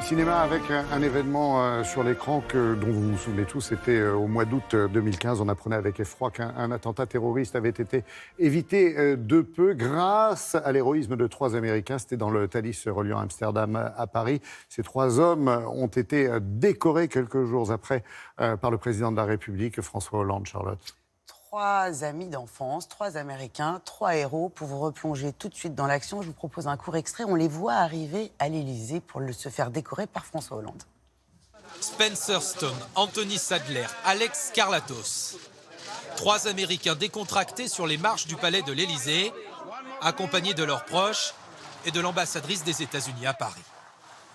Cinéma avec un événement sur l'écran dont vous vous souvenez tous, c'était au mois d'août 2015. On apprenait avec effroi qu'un attentat terroriste avait été évité de peu grâce à l'héroïsme de 3 Américains. C'était dans le Thalys reliant Amsterdam à Paris. Ces 3 hommes ont été décorés quelques jours après par le président de la République, François Hollande. Charlotte. 3 amis d'enfance, 3 Américains, 3 héros. Pour vous replonger tout de suite dans l'action, je vous propose un court extrait. On les voit arriver à l'Élysée pour se faire décorer par François Hollande. Spencer Stone, Anthony Sadler, Alex Karlatos. 3 Américains décontractés sur les marches du palais de l'Élysée, accompagnés de leurs proches et de l'ambassadrice des États-Unis à Paris.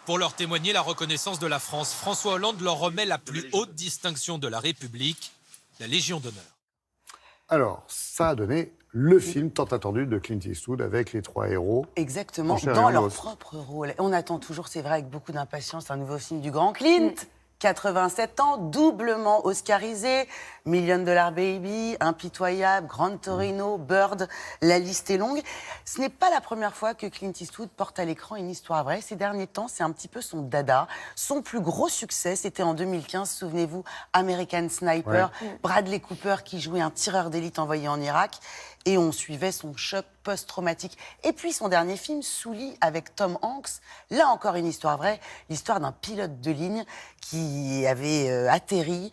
Pour leur témoigner la reconnaissance de la France, François Hollande leur remet la plus haute distinction de la République, la Légion d'honneur. Alors, ça a donné le film tant attendu de Clint Eastwood avec les 3 héros. Exactement, dans leur propre rôle. On attend toujours, c'est vrai, avec beaucoup d'impatience, un nouveau film du grand Clint. 87 ans, doublement oscarisé, Million Dollar Baby, Impitoyable, Gran Torino, Bird, la liste est longue. Ce n'est pas la première fois que Clint Eastwood porte à l'écran une histoire vraie. Ces derniers temps, c'est un petit peu son dada. Son plus gros succès, c'était en 2015, souvenez-vous, American Sniper, Bradley Cooper qui jouait un tireur d'élite envoyé en Irak. Et on suivait son choc post-traumatique. Et puis son dernier film, Sully, avec Tom Hanks, là encore une histoire vraie, l'histoire d'un pilote de ligne qui avait atterri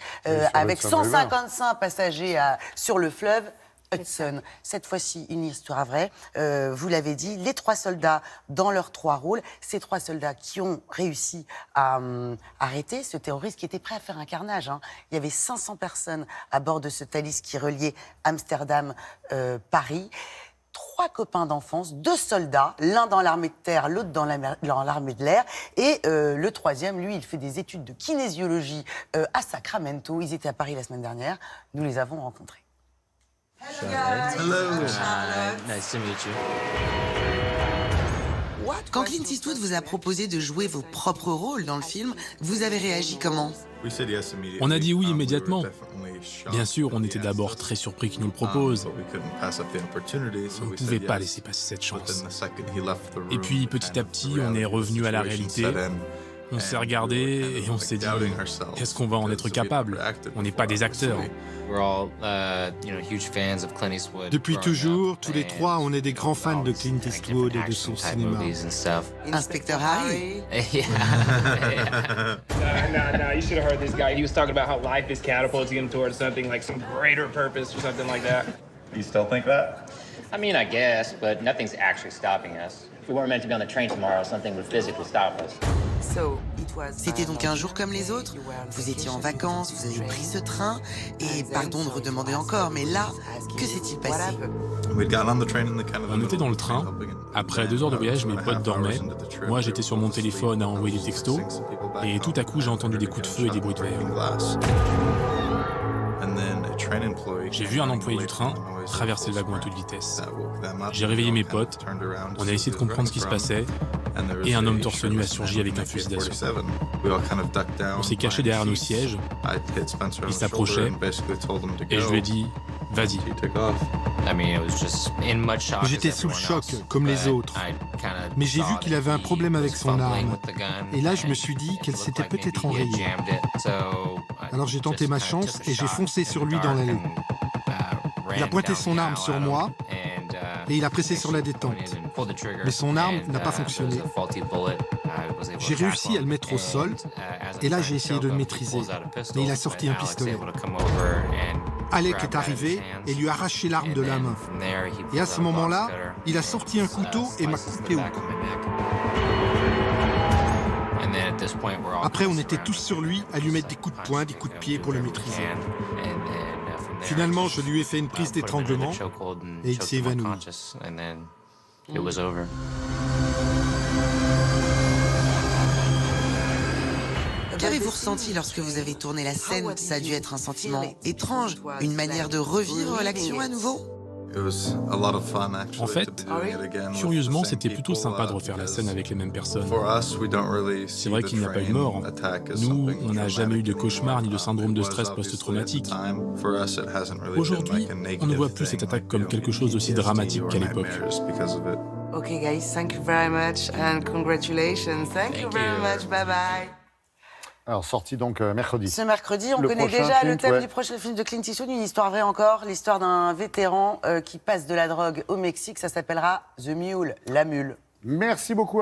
avec 155 passagers sur le fleuve Hudson. Cette fois-ci, une histoire vraie. Vous l'avez dit, les 3 soldats dans leurs 3 rôles. Ces 3 soldats qui ont réussi à arrêter ce terroriste qui était prêt à faire un carnage. Il y avait 500 personnes à bord de ce Thalys qui reliait Amsterdam, Paris. 3 copains d'enfance, 2 soldats, l'un dans l'armée de terre, l'autre dans l'armée de l'air. Et le 3e, lui, il fait des études de kinésiologie à Sacramento. Ils étaient à Paris la semaine dernière. Nous les avons rencontrés. Hello. Nice to meet you. Quand Clint Eastwood vous a proposé de jouer vos propres rôles dans le film, vous avez réagi comment? On a dit oui immédiatement. Bien sûr, on était d'abord très surpris qu'il nous le propose. On ne pouvait pas laisser passer cette chance. Et puis, petit à petit, on est revenu à la réalité. On s'est regardé et on s'est dit, est-ce qu'on va en être capable? On n'est pas des acteurs. Depuis toujours, tous les 3, on est des grands fans de Clint Eastwood et de son cinéma. Inspecteur Harry. No, you should have heard this guy. He was talking about how life is catapulting him towards something like some greater purpose or something like that. You still think that? I mean, I guess, but nothing's actually stopping us. If we weren't meant to be on the train tomorrow, something would physically stop us. C'était donc un jour comme les autres. Vous étiez en vacances, vous avez pris ce train, et pardon de redemander encore, mais là, que s'est-il passé? On était dans le train. Après 2 heures de voyage, mes potes dormaient. Moi, j'étais sur mon téléphone à envoyer des textos. Et tout à coup, j'ai entendu des coups de feu et des bruits de verre. J'ai vu un employé du train traverser le wagon à toute vitesse. J'ai réveillé mes potes, on a essayé de comprendre ce qui se passait, et un homme torse nu a surgi avec un fusil d'assaut. On s'est caché derrière nos sièges, il s'approchait, et je lui ai dit « Vas-y ». J'étais sous le choc, comme les autres. Mais j'ai vu qu'il avait un problème avec son arme. Et là, je me suis dit qu'elle s'était peut-être enrayée. Alors j'ai tenté ma chance et j'ai foncé sur lui dans l'allée. Il a pointé son arme sur moi et il a pressé sur la détente. Mais son arme n'a pas fonctionné. J'ai réussi à le mettre au sol et là j'ai essayé de le maîtriser. Mais il a sorti un pistolet. Alec est arrivé et lui a arraché l'arme de la main. Et à ce moment-là, il a sorti un couteau et m'a coupé au cou. Après, on était tous sur lui à lui mettre des coups de poing, des coups de pied pour le maîtriser. Finalement, je lui ai fait une prise d'étranglement et il s'est évanoui. Qu'avez-vous ressenti lorsque vous avez tourné la scène? Ça a dû être un sentiment étrange, une manière de revivre l'action à nouveau? En fait, curieusement, c'était plutôt sympa de refaire la scène avec les mêmes personnes. C'est vrai qu'il n'y a pas eu de mort. Nous, on n'a jamais eu de cauchemar ni de syndrome de stress post-traumatique. Aujourd'hui, on ne voit plus cette attaque comme quelque chose d'aussi dramatique qu'à l'époque. Okay, guys, thank you very much and congratulations. Thank you very much. Bye bye. Alors, sorti donc mercredi. Ce mercredi, on Le connaît prochain déjà Clint, le thème ouais. du prochain film de Clint Eastwood, une histoire vraie encore, l'histoire d'un vétéran qui passe de la drogue au Mexique. Ça s'appellera The Mule, la mule. Merci beaucoup.